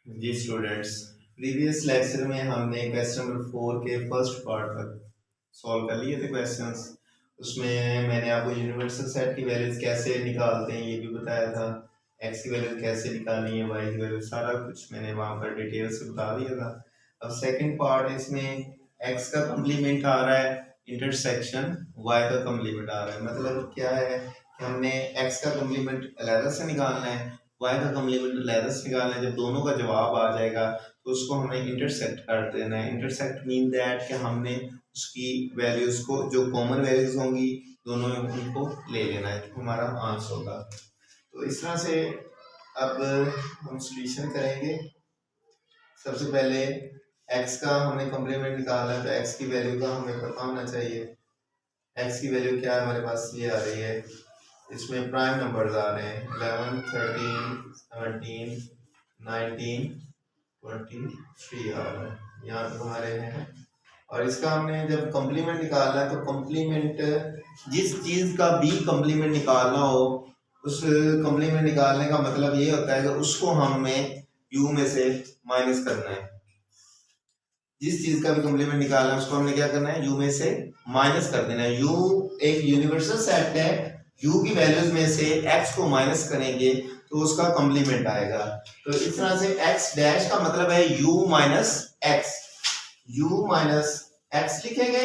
जी students, previous lecture में हमने question number 4 के फर्स्ट पार्ट तक सॉल्व कर लिए थे क्वेश्चंस। उसमें मैंने आपको यूनिवर्सल सेट की वैल्यूज कैसे निकालते हैं ये भी बताया था। एक्स की वैल्यू कैसे निकालनी है, वाई की वैल्यू, सारा कुछ मैंने वहाँ पर डिटेल से बता दिया था। अब सेकंड पार्ट है, इसमें एक्स का कम्प्लीमेंट आ रहा है, इंटरसेक्शन वाई का कम्प्लीमेंट आ रहा है। मतलब क्या है कि हमने एक्स का कम्प्लीमेंट अलग से निकालना है, वाई का कम्प्लीमेंट अलग से निकालना है। जब दोनों का जवाब आ जाएगा तो उसको हमें इंटरसेक्ट कर देना है। इंटरसेक्ट मीन दैट कि हमने उसकी वैल्यूज को, जो कॉमन वैल्यूज होंगी दोनों में, उनको ले लेना है तो हमारा आंसर होगा। तो इस तरह से अब हम सॉल्यूशन करेंगे। सबसे पहले x का हमें कॉम्प्लीमेंट निकालना है, तो x की वैल्यू का हमें पता होना चाहिए। x की वैल्यू क्या है हमारे पास, ये आ रही है। इसमें प्राइम नंबर्स आ रहे हैं 11, 13, 17, 19, 23 आ रहा है, यहाँ तक हमारे हैं। और इसका हमने जब कॉम्प्लीमेंट निकालना है तो कॉम्प्लीमेंट, जिस चीज का भी कॉम्प्लीमेंट निकालना हो, उस कॉम्प्लीमेंट निकालने का मतलब ये होता है कि उसको हमें u में से माइनस करना है। जिस चीज का भी कॉम्प्लीमेंट निकालना है उसको हमने क्या करना है, u में से माइनस कर देना है। u एक यूनिवर्सल सेट है, u की वैल्यूज में से x को माइनस करेंगे तो उसका कॉम्प्लीमेंट आएगा। तो इस तरह से x डैश का मतलब है u minus x, u minus x लिखेंगे।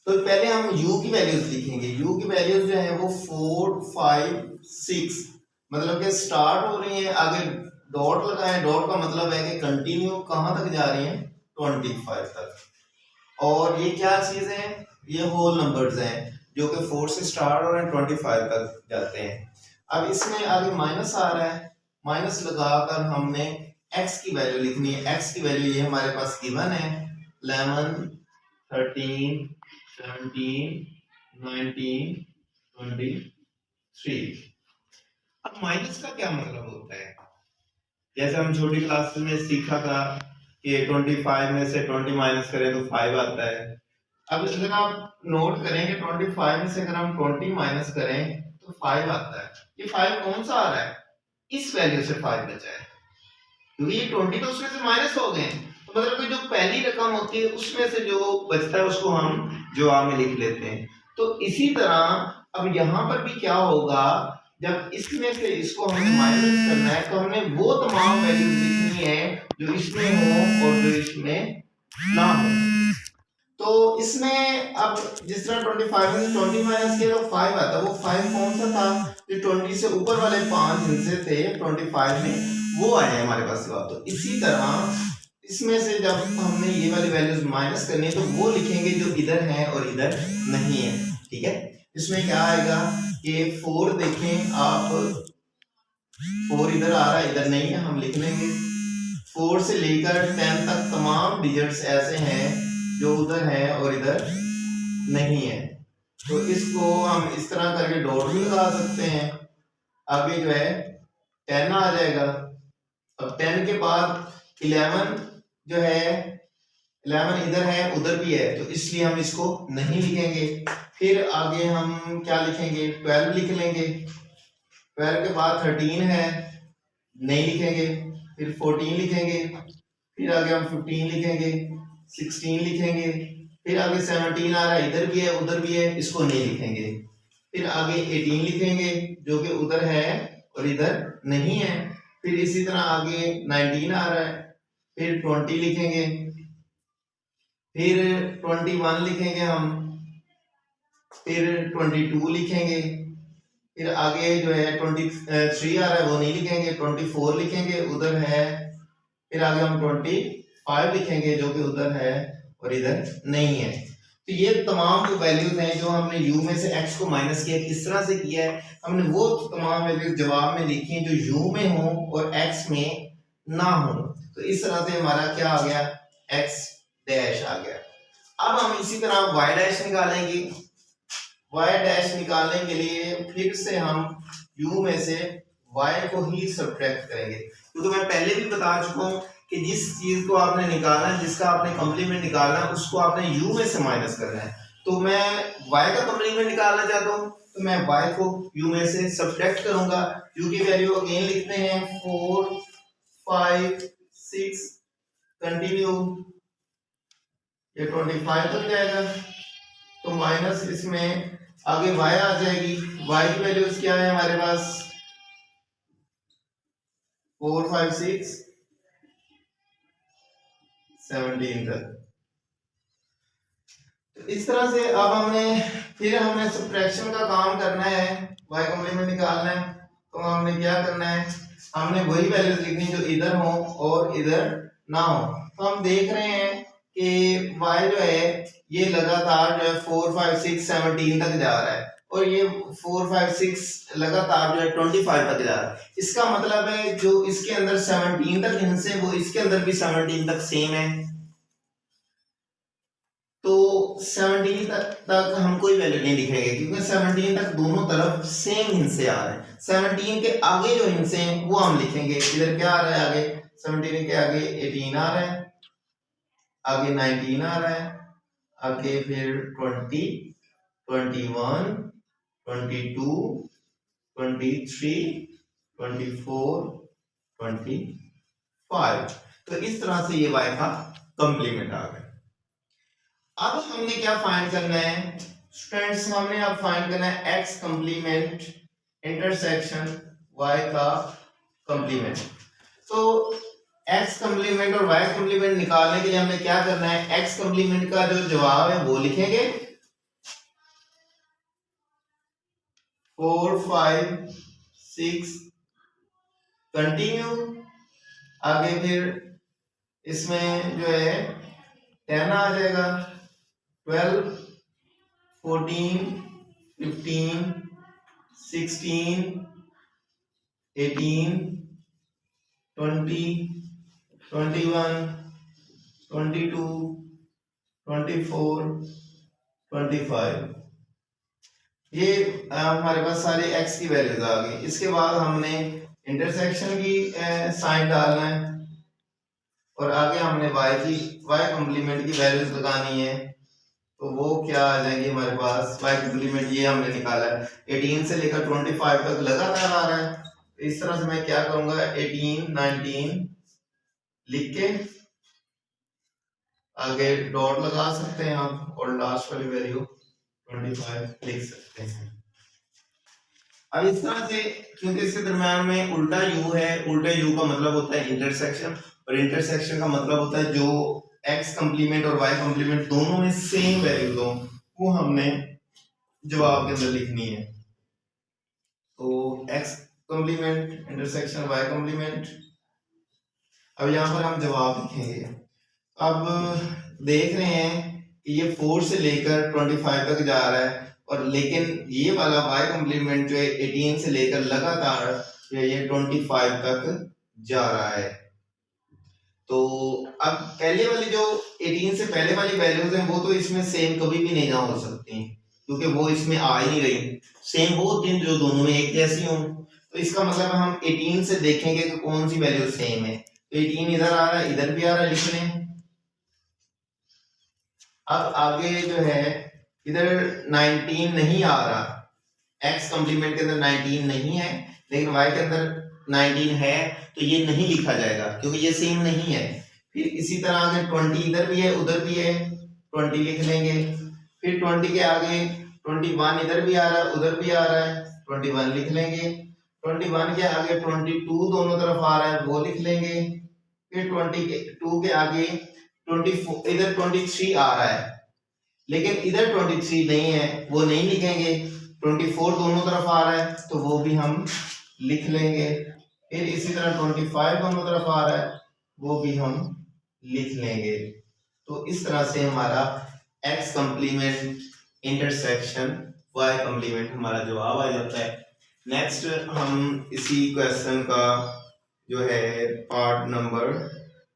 तो पहले हम u की वैल्यूज लिखेंगे। u की वैल्यूज जो है वो 4, 5, 6 मतलब कि स्टार्ट हो रही है, आगे डॉट लगाएं। डॉट का मतलब है कि कंटिन्यू कहां तक जा रही है, 25 तक। और ये क्या चीज है, ये होल नंबर्स हैं जो कि 4 से स्टार्ट हो रहे हैं, 25 तक जाते हैं। अब इसमें आगे माइनस आ रहा है, माइनस लगाकर हमने x की वैल्यू लिखनी है। x की वैल्यू ये हमारे पास गिवन है, 11, 13, 17, 19, 23। अब माइनस का क्या मतलब होता है, जैसे हम छोटी क्लास में सीखा था कि 25 में से 20 माइनस करें तो 5 आता है। अब अगर आप नोट करेंगे 25 में से अगर हम 20 माइनस करें तो 5 आता है। ये 5 कौन सा आ रहा है, इस वैल्यू से 5 बचा है, क्योंकि ये 20 तो उसमें से माइनस हो गए। तो मतलब कि जो पहली रकम होती है उसमें से जो बचता है उसको हम जवाब में लिख लेते हैं। तो इसी तरह अब यहाँ पर भी क्या होगा, जब इसमें से इसको हमें माइनस करना है तो हमने वो तमाम वैल्यूज लिखनी है जो इसमें हो और जो इसमें ना हो। तो इसमें अब जिस तरह 25 में 20 माइनस किया तो 5 आता है। वो 5 कौन सा था, जो 20 से ऊपर वाले 5 हिस्से थे 25 में, वो आए हैं हमारे पास जवाब। तो इसी तरह इसमें से जब हमने ये वाली वैल्यूज माइनस करनी है तो वो लिखेंगे जो इधर है और इधर नहीं है। ठीक है, इसमें क्या आएगा कि 4 देखें आप, 4 इधर आ रहा है, इधर नहीं है, हम लिख लेंगे। 4 से लेकर 10 तक तमाम डिजिट्स ऐसे हैं जो उधर है और इधर नहीं है। तो इसको हम इस तरह करके डॉट भी लगा सकते हैं। आगे जो है 10 आ जाएगा। अब 10 के बाद 11 जो है, 11 इधर है उधर भी है, तो इसलिए हम इसको नहीं लिखेंगे। फिर आगे हम क्या लिखेंगे, 12 लिख लेंगे। 12 के बाद 13 है, नहीं लिखेंगे। फिर 14 लिखेंगे, फिर आगे हम 15 लिखेंगे, 16 लिखेंगे। फिर आगे 17 आ रहा है, इधर भी है उधर भी है, इसको नहीं लिखेंगे। फिर आगे 18 लिखेंगे जो कि उधर है और इधर नहीं है। फिर इसी तरह आगे 19 आ रहा है, फिर 20 लिखेंगे, फिर 21 लिखेंगे हम, फिर 22 लिखेंगे। फिर आगे जो है 23 आ रहा है, वो नहीं लिखेंगे। 24 लिखेंगे, उधर है। फिर आगे हम 25 लिखेंगे जो कि उधर है और इधर नहीं है। तो ये तमाम जो वैल्यूज हैं जो हमने u में से x को माइनस किया, किस तरह से किया है, हमने वो तमाम वैल्यूज जवाब में लिखी हैं जो u में हो और x में ना हो। तो इस तरह से हमारा क्या आ गया, x डैश आ गया। अब हम इसी तरह y डैश निकालेंगे। y डैश निकालने के लिए फिर से हम u में से y को ही सब्ट्रैक्ट करेंगे, क्योंकि मैं पहले भी बता चुका हूं कि जिस चीज को आपने निकालना है, जिसका आपने कॉम्प्लीमेंट निकालना है, उसको आपने u में से माइनस करना है। तो मैं y का कॉम्प्लीमेंट निकालना चाहता हूं तो मैं y को u में से सब्ट्रैक्ट करूंगा। u की वैल्यू अगेन लिखते हैं 4, 5 6 कंटिन्यू, ये 25 तक जाएगा। तो माइनस इसमें आगे y आ जाएगी। y की वैल्यूज क्या है हमारे पास 4 5 6 17 तक। तो इस तरह से अब हमने सब्ट्रैक्शन का काम करना है, y कॉम्प्लीमेंट निकालना है। तो हमने क्या करना है, हमने वही वैल्यूज लिखनी जो इधर हो और इधर ना हो। तो हम देख रहे हैं कि y जो है ये लगातार जो है 4 5 6 17 तक जा रहा है और ये 4 5 6 लगातार जो है 25 तक जा रहा है। इसका मतलब है जो इसके अंदर 17 तक हिंस है वो इसके अंदर भी 17 तक सेम है। तो 17 तक हम कोई वैल्यू नहीं लिखेंगे क्योंकि 17 तक दोनों तरफ सेम हिंसे आ रहे हैं। 17 के आगे जो हिंसे हैं वो हम लिखेंगे। इधर क्या आ रहा है आगे 17 के आगे 18 आ रहा है, आगे 19 आ रहा है, आगे फिर 20 21 22 23 24 25। तो इस तरह से ये y का कंप्लीमेंट आ गया। अब हमने क्या फाइंड करना है स्टूडेंट्स, हमने अब फाइंड करना है x कंप्लीमेंट इंटरसेक्शन y का कंप्लीमेंट। तो x कंप्लीमेंट और y कंप्लीमेंट निकालने के लिए हमें क्या करना है, x कंप्लीमेंट का जो जवाब है वो लिखेंगे 4 5 6 कंटिन्यू, आगे फिर इसमें जो है 10 आ जाएगा, 12 14 15 16 18 20 21 22 24 25। ये हमारे पास सारे x की वैल्यूज आ गई। इसके बाद हमने इंटरसेक्शन की साइन डालना है और आगे हमने y कॉम्प्लीमेंट की वैल्यूज लगानी है। तो वो क्या आ जाएगी हमारे पास, y कॉम्प्लीमेंट ये हमने निकाला है 18 से लेकर 25 तक लगातार आ रहा है। इस तरह से मैं क्या करूंगा 18 19 लिख के आगे डॉट लगा सकते हैं आप और लास्ट वाली वैल्यू 25 लिख सकते हैं। अब इस तरह से क्योंकि इसके दरम्यान में उल्टा u है, उल्टे u का मतलब होता है इंटरसेक्शन और इंटरसेक्शन का मतलब होता है जो x कंप्लीमेंट और y कंप्लीमेंट दोनों में सेम वैल्यूज हो वो हमने जवाब के अंदर लिखनी है। तो x complement intersection y complement, अब यहाँ पर हम जवाब लिखेंगे। अब देख रहे हैं कि ये 4 से लेकर 25 तक जा रहा है और लेकिन ये वाला y कंप्लीमेंट जो है 18 से लेकर लगातार जो है ये 25 तक जा रहा है। तो अब पहले वाली जो 18 से पहले वाली वैल्यूज हैं वो तो इसमें सेम कभी भी नहीं ना हो सकती क्योंकि वो इसमें आ ही नहीं रही। सेम वो दिन जो दोनों में एक जैसी हों। तो इसका मतलब हम 18 से देखेंगे कि कौन सी वैल्यू सेम है। तो 18 इधर आ रहा है, इधर भी आ रहा है, लिख लें। अब आगे जो है इधर 19 नहीं आ रहा, x कंप्लीमेंट के अंदर 19 नहीं है लेकिन y के अंदर 19 है, तो ये नहीं लिखा जाएगा क्योंकि ये सेम नहीं है। फिर इसी तरह आगे 20 इधर भी है उधर भी है, 20 लिख लेंगे। फिर 20 के आगे 21 इधर भी आ रहा है उधर भी आ रहा है, 21 लिख लेंगे। 21 के आगे 22 दोनों तरफ आ रहा है वो लिख लेंगे। फिर 22 के आगे 24 इधर 23 आ रहा है लेकिन इधर 23 नहीं है वो नहीं लिखेंगे। 24 दोनों तरफ आ रहा है तो वो भी हम लिख लेंगे। फिर इसी तरह 25 दोनों तरफ आ रहा है वो भी हम लिख लेंगे। तो इस तरह से हमारा x complement intersection y complement हमारा जवाब आ जाता है। नेक्स्ट हम इसी क्वेश्चन का जो है पार्ट नंबर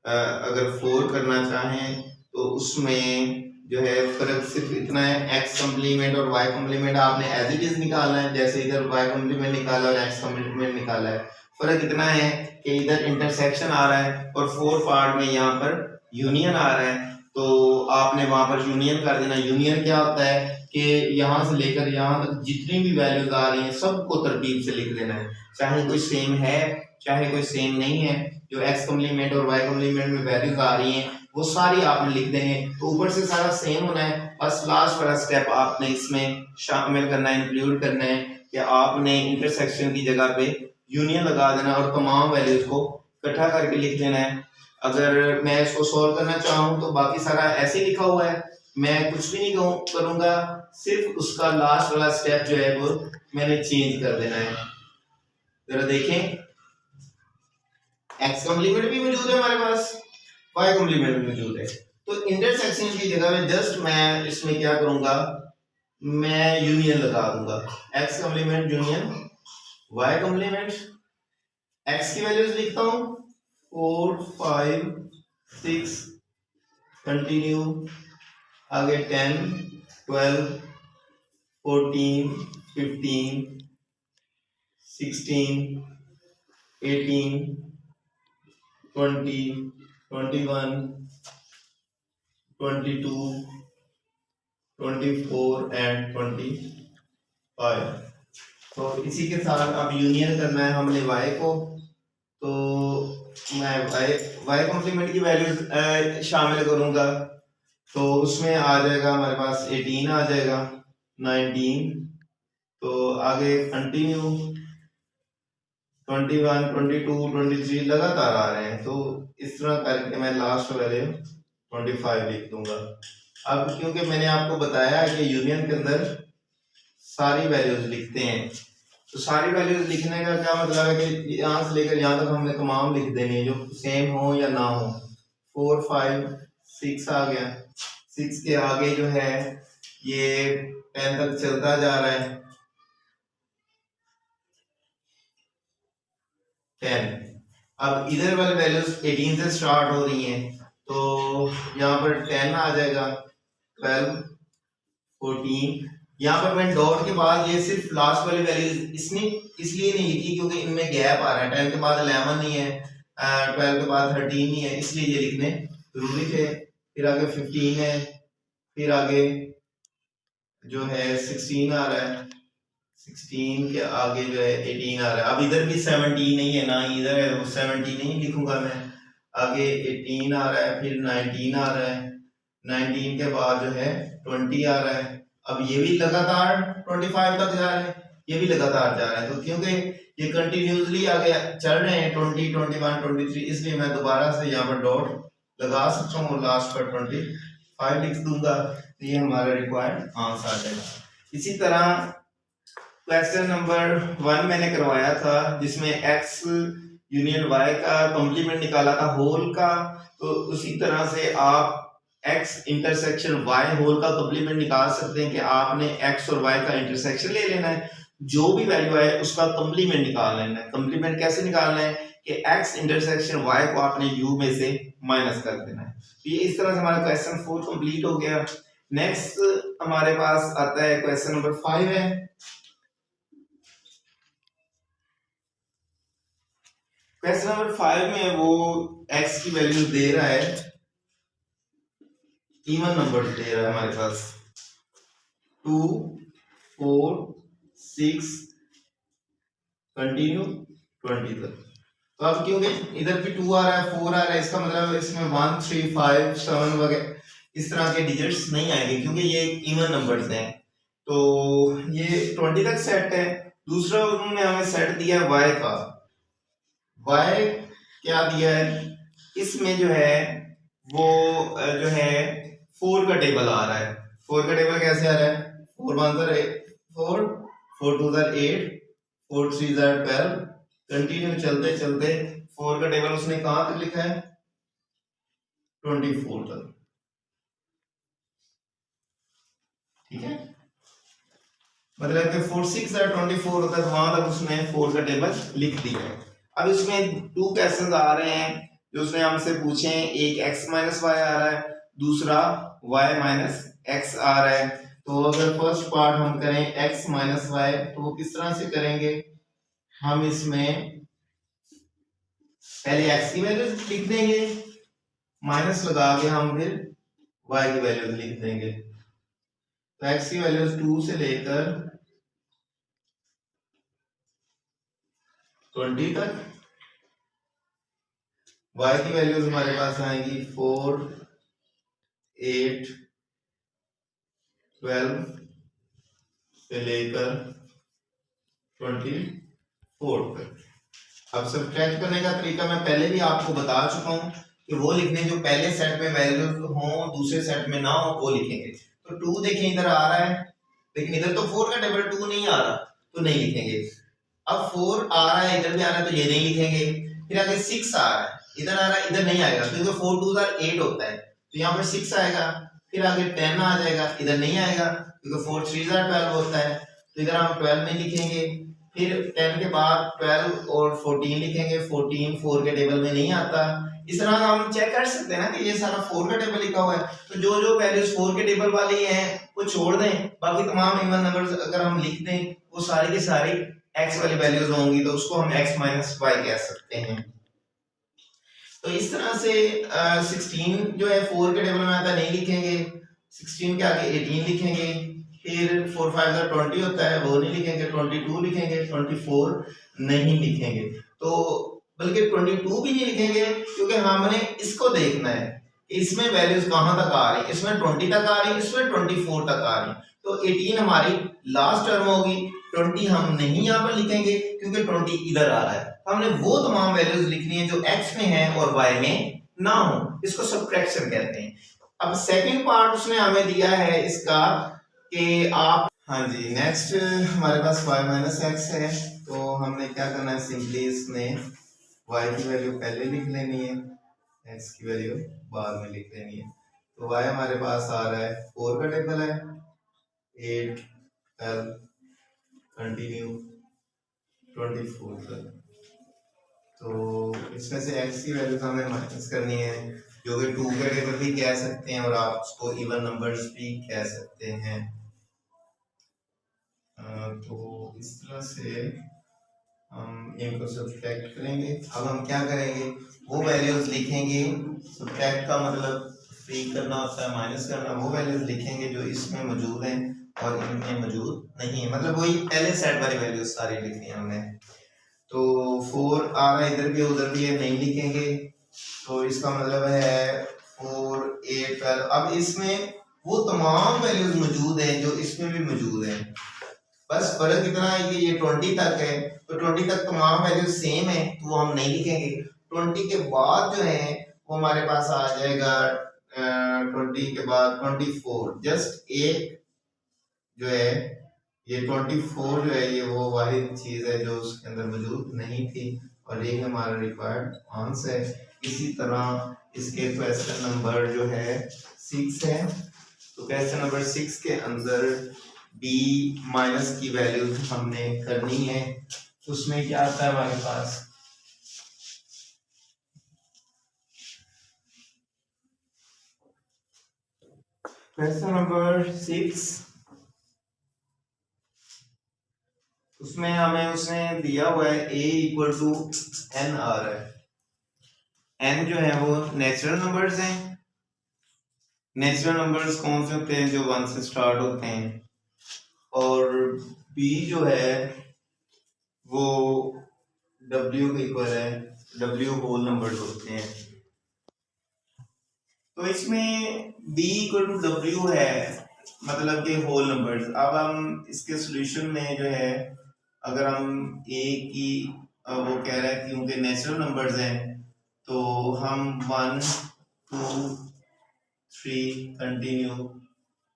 अगर 4 करना चाहें तो उसमें जो है फर्क सिर्फ इतना है, x कंप्लीमेंट और y कंप्लीमेंट आपने एज इट इज निकालना है जैसे इधर y कंप्लीमेंट निकाला और x कंप्लीमेंट निकाला है। फर्क इतना है कि इधर इंटरसेक्शन आ रहा है और 4 पार्ट में यहाँ पर यूनियन आ रहा है, तो आपने वहां पर यूनियन कर देना। यूनियन क्या होता है कि यहाँ से लेकर यहाँ तक जितनी भी वैल्यूज आ रही हैं सबको तरतीब से लिख देना है, चाहे कोई सेम है चाहे कोई सेम नहीं है। जो एक्स कॉम्प्लीमेंट और वाई कॉम्प्लीमेंट में वैल्यूज आ रही हैं वो सारी आपने लिख देनी है। तो ऊपर से सारा सेम होना है, बस लास्ट वाला स्टेप आपने इसमें शामिल करना है, इंक्लूड करना है कि आपने इंटरसेक्शन की जगह पे यूनियन लगा देना और तमाम वैल्यूज को इकट्ठा करके लिख देना है। अगर मैं इसको सॉल्व करना चाहूँ तो बाकी सारा ऐसे ही लिखा हुआ है, मैं कुछ भी नहीं करूंगा, सिर्फ उसका लास्ट वाला स्टेप जो है वो मैंने चेंज कर देना है। जरा देखें, एक्स कॉम्प्लीमेंट भी मौजूद है हमारे पास, वाई कॉम्प्लीमेंट भी मौजूद है। तो इंटरसेक्शन की जगह में जस्ट मैं इसमें क्या करूंगा, मैं यूनियन लगा दूंगा, x complement union y complement. X की वैल्यूज लिखता हूं 4 5 6 कंटिन्यू, आगे 10 12 14 15 16 18 20 21 22 24 एंड 25। तो इसी के साथ अब यूनियन करना है हमने y को, तो मैं y कॉम्प्लीमेंट की वैल्यूज शामिल करूंगा, तो उसमें आ जाएगा हमारे पास 18 आ जाएगा, 19, तो आगे कंटिन्यू 21 22 23 लगातार आ रहे हैं, तो इस तरह करके मैं लास्ट वैल्यू 25 लिख दूंगा। अब क्योंकि मैंने आपको बताया है कि यूनियन के अंदर सारी वैल्यूज लिखते हैं, तो सारी वैल्यूज लिखने का क्या मतलब है कि यहाँ से लेकर यहाँ तक हमने तमाम लिख देनी है जो सेम हो या ना हो। 4 5 6 आ गया, 6 के आगे जो है ये 10 तक चलता जा रहा है, 10। अब इधर वाली वैल्यूज 18 से स्टार्ट हो रही हैं, तो यहाँ पर 10 आ जाएगा, 12 14। यहाँ पर मैं डॉट के बाद ये सिर्फ लास्ट वाली वैल्यूज इसलिए नहीं लिखी क्योंकि इनमें गैप आ रहा है, 10 के बाद 11 नहीं है, 12 के बाद 13 नहीं है, इसलिए ये लिखने जरूरी थे। फिर आगे 15 है, फिर आगे जो है 16 आ रहा है, 16 के आगे जो है 18 आ रहा है। अब इधर भी 17 नहीं है ना, इधर है 17 नहीं लिखूंगा मैं, आगे 18 आ रहा है, फिर 19 आ रहा है, 19 के बाद जो है 20 आ रहा है। अब ये भी लगातार 25 तक जा रहे हैं, ये भी लगातार जा रहे हैं, तो क्योंकि ये कंटिन्यूसली आगे चल रहे हैं 20 21 23, इसलिए मैं दोबारा से यहाँ पर डॉट लगा सकता हूँ, लास्ट पर 25 लिख दूंगा, तो ये हमारा रिक्वायर्ड आंसर आ जाएगा। इसी तरह क्वेश्चन नंबर 1 मैंने करवाया था जिसमें x यूनियन y का कॉम्प्लीमेंट निकाला था होल का, तो उसी तरह से आप x इंटरसेक्शन y होल का कॉम्प्लीमेंट निकाल सकते हैं कि आपने x और y का इंटरसेक्शन ले लेना है, जो भी वैल्यू है उसका कॉम्प्लीमेंट निकाल लेना है। कॉम्प्लीमेंट कैसे निकालना है कि x इंटरसेक्शन y को आपने u में से माइनस कर देना है। तो ये इस तरह से हमारा क्वेश्चन 4 कंप्लीट हो गया। नेक्स्ट हमारे पास आता है क्वेश्चन नंबर 5 है। क्वेश्चन नंबर 5 में वो x की वैल्यू दे रहा है, इवन नंबर दे रहा है हमारे पास 2 4 6 कंटिन्यू 20 तक। तो अब क्योंकि इधर भी 2 आ रहा है 4 आ रहा है, इसका मतलब इसमें 1 3 5 7 वगैरह इस तरह के डिजिट्स नहीं आएंगे क्योंकि ये इवन नंबर्स हैं, तो ये 20 तक सेट है। दूसरा उन्होंने हमें सेट दिया है y का, y क्या दिया है, इसमें जो है वो जो है 4 का टेबल आ रहा है। 4 का टेबल कैसे आ रहा है, 4 1 4 4 2 8 4 3 12, कंटिन्यू चलते चलते 4 का टेबल उसने कहां तक लिखा है 24 तक, ठीक है। मतलब कि 4 6 24 होता है, वहां तक उसने 4 का टेबल लिख दिया है। अब इसमें 2 क्वेश्चंस आ रहे हैं जो उसने हमसे पूछे हैं, एक x माइनस वाई आ रहा है, दूसरा y माइनस एक्स आ रहा है। तो अगर फर्स्ट पार्ट हम करें x माइनस वाई, तो वो किस तरह से करेंगे, हम इसमें पहले x की वैल्यू लिख देंगे, माइनस लगा के हम फिर y की वैल्यू लिख देंगे। तो x की वैल्यूज 2 से लेकर 20 तक, y की वैल्यूज हमारे पास आएंगी 4, 8, 12 से लेकर 24 तक। अब सब्ट्रैक्ट करने का तरीका मैं पहले भी आपको बता चुका हूं कि वो लिखने जो पहले सेट में वैल्यूज हो दूसरे सेट में ना हो वो लिखेंगे। तो 2 देखें इधर आ रहा है, लेकिन इधर तो 4 का टेबल 2 नहीं आ रहा, तो नहीं लिखेंगे। अब 4 आ रहा है, इधर भी आ रहा है, तो ये नहीं लिखेंगे। फिर आगे 6 आ रहा है, इधर आ रहा है, इधर नहीं आएगा, क्योंकि 4 2 8 होता है, तो यहाँ पर 6 आएगा। फिर आगे 10 आ जाएगा, इधर नहीं आएगा, क्योंकि 4 3 12 होता है, तो इधर हम 12 नहीं लिखेंगे। फिर 10 के बाद 12 और 14 लिखेंगे, 14 4 के टेबल में नहीं आता। इस तरह हम चेक कर सकते हैं ना कि ये सारा 4 का टेबल लिखा हुआ है, तो जो जो वैल्यूज 4 के टेबल वाली हैं वो छोड़ दें, बाकी तमाम इवन नंबर्स अगर हम लिख दें वो सारी की सारी x वाली वैल्यूज होंगी, तो उसको हम x माइनस y कह सकते हैं। तो इस तरह से 16 जो है 4 के टेबल में आता है, नहीं लिखेंगे। 16 के आगे 18 लिखेंगे। फिर 4 5 20 होता है, वो नहीं लिखेंगे। 22 लिखेंगे, 24 नहीं लिखेंगे। तो बल्कि 22 भी नहीं लिखेंगे, क्योंकि हमने इसको देखना है इसमें वैल्यूज कहां तक आ रही है। इसमें 20 तक आ रही है, इसमें 24 तक आ रही है, तो 18 हमारी लास्ट टर्म होगी। 20 हम नहीं यहाँ पर लिखेंगे क्योंकि 20 इधर आ रहा है। हमने वो तमाम वैल्यूज लिखनी है जो x में है और y में ना हो, इसको सब्ट्रैक्शन कहते हैं। अब सेकंड पार्ट उसने हमें दिया है इसका कि आप, हाँ जी, नेक्स्ट हमारे पास y माइनस एक्स है, तो हमने क्या करना है, सिंपली इसमें y की वैल्यू पहले लिख लेनी है, x की वैल्यू बाद में लिख लेनी है। तो y हमारे पास आ रहा है 4 का टेबल है, 8 12 कंटिन्यू 24 तक। तो इसमें से x की वैल्यू हमें माइनस करनी है, जो कि 2 का टेबल भी कह सकते हैं और आप उसको इवन नंबर्स भी कह सकते हैं। तो इस तरह से हम इनको सब्ट्रैक्ट करेंगे। अब हम क्या करेंगे, वो वैल्यूज लिखेंगे। सब्ट्रैक्ट का मतलब फ्री करना होता है, माइनस करना। वो वैल्यूज लिखेंगे जो इसमें मौजूद हैं और इनमें मौजूद नहीं है, मतलब वही पहले सेट वाली वैल्यूज सारी लिखनी है हमने। तो 4 आ रहा है, इधर भी उधर भी है, नहीं लिखेंगे। तो इसका मतलब है 4 8 12। अब इसमें वो तमाम वैल्यूज मौजूद हैं जो इसमें भी मौजूद हैं, बस फर्क इतना है कि ये 20 तक है, तो 20 तक तमाम वैल्यूज सेम है, तो वो हम नहीं लिखेंगे। 20 के बाद जो है वो हमारे पास आ जाएगा 20 के बाद 24। जस्ट एक जो है ये 24 जो है ये वो वाहिद चीज है जो उसके अंदर मौजूद नहीं थी, और ये हमारा रिक्वायर्ड आंसर है। इसी तरह इसके क्वेश्चन नंबर जो है 6 है, तो क्वेश्चन नंबर 6 के अंदर b माइनस की वैल्यू हमने करनी है। उसमें क्या आता है हमारे पास, क्वेश्चन नंबर 6, उसमें हमें उसने दिया हुआ है a इक्वल टू n आ रहा है। n जो है वो नेचुरल नंबर्स हैं। नेचुरल नंबर्स कौन से होते हैं, जो 1 से स्टार्ट होते हैं, और b जो है वो w के इक्वल है, w होल नंबर्स होते हैं। तो इसमें b इक्वल टू w है, मतलब कि होल नंबर्स। अब हम इसके सॉल्यूशन में जो है अगर हम a की वो कह रहा है क्योंकि नेचुरल नंबर्स हैं, तो हम 1 2 3 कंटिन्यू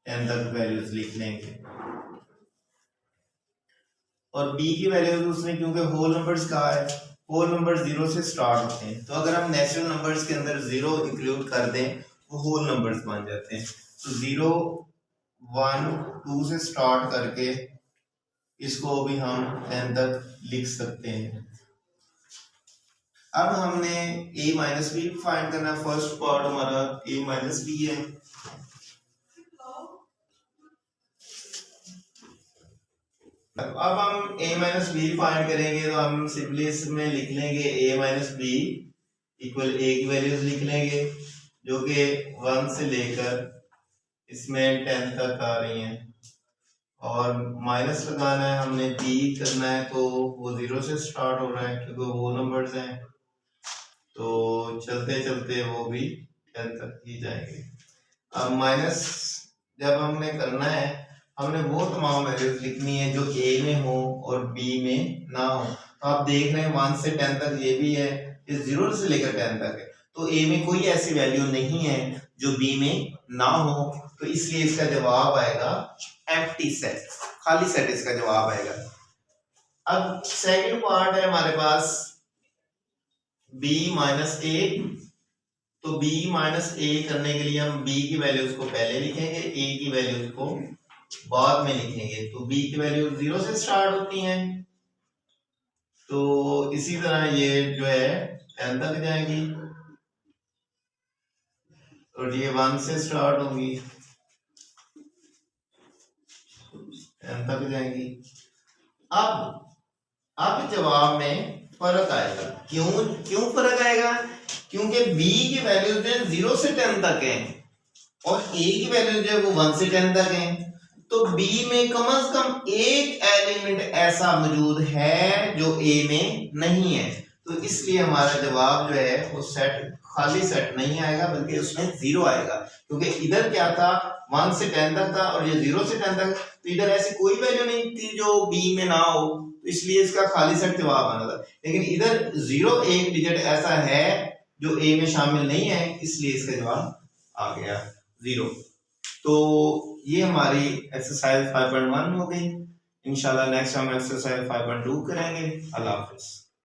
10 तक वैल्यूज लिख लेंगे, और b की वैल्यूज उसने क्योंकि होल नंबर्स कहा है, होल नंबर 0 से स्टार्ट होते हैं, तो अगर हम नेचुरल नंबर्स के अंदर 0 इंक्लूड कर दें वो होल नंबर्स बन जाते हैं। तो 0 1 2 से स्टार्ट करके इसको भी हम 10 तक लिख सकते हैं। अब हमने a माइनस बी फाइंड करना है। फर्स्ट पार्ट हमारा a माइनस बी है। अब हम a माइनस बी फाइंड करेंगे, तो हम सिंपली इसमें लिख लेंगे a minus b equal a की वैल्यूज लिख लेंगे जो कि 1 से लेकर इसमें 10 तक आ रही हैं। और माइनस लगाना है हमने, बी करना है तो वो 0 से स्टार्ट हो रहा है क्योंकि वो नंबर्स हैं, तो चलते चलते वो भी 10 तक ही जाएंगे। अब माइनस जब हमने करना है, हमने वो तमाम वैल्यूज लिखनी है जो ए में हो और बी में ना हो। तो आप देख रहे हैं 1 से 10 तक ये भी है, इस 0 से लेकर 10 तक है, तो ए में कोई ऐसी वैल्यू नहीं है जो बी में ना हो, तो इसलिए इसका जवाब आएगा एम्प्टी सेट, खाली सेट इसका जवाब आएगा। अब सेकंड पार्ट है हमारे पास b माइनस ए, तो b माइनस ए करने के लिए हम b की वैल्यूज को पहले लिखेंगे, a की वैल्यूज को बाद में लिखेंगे। तो b की वैल्यू 0 से स्टार्ट होती हैं, तो इसी तरह ये जो है 10 तक जाएगी और ये 1 से स्टार्ट होगी 10 तक जाएगी। अब जवाब में फर्क आएगा, क्यों फर्क आएगा? क्योंकि b की वैल्यू जो है 0 से 10 तक है और a की वैल्यू जो है वो 1 से 10 तक है, तो b में कम से कम एक एलिमेंट ऐसा मौजूद है जो a में नहीं है, तो इसलिए हमारा जवाब जो है वो सेट, खाली सेट नहीं आएगा बल्कि उसमें 0 आएगा, क्योंकि इधर क्या था 1 से 10 तक था और ये 0 से 10 तक, तो इधर ऐसी कोई वैल्यू नहीं थी जो b में ना हो, तो इसलिए इसका खाली सेट जवाब आना था। लेकिन इधर 0 एक डिजिट ऐसा है जो a में शामिल नहीं है, इसलिए इसका जवाब आ गया 0। तो ये हमारी एक्सरसाइज 5.1 हो गई। इंशाल्लाह नेक्स्ट हम एक्सरसाइज 5.2 करेंगे। अल्लाह हाफिज।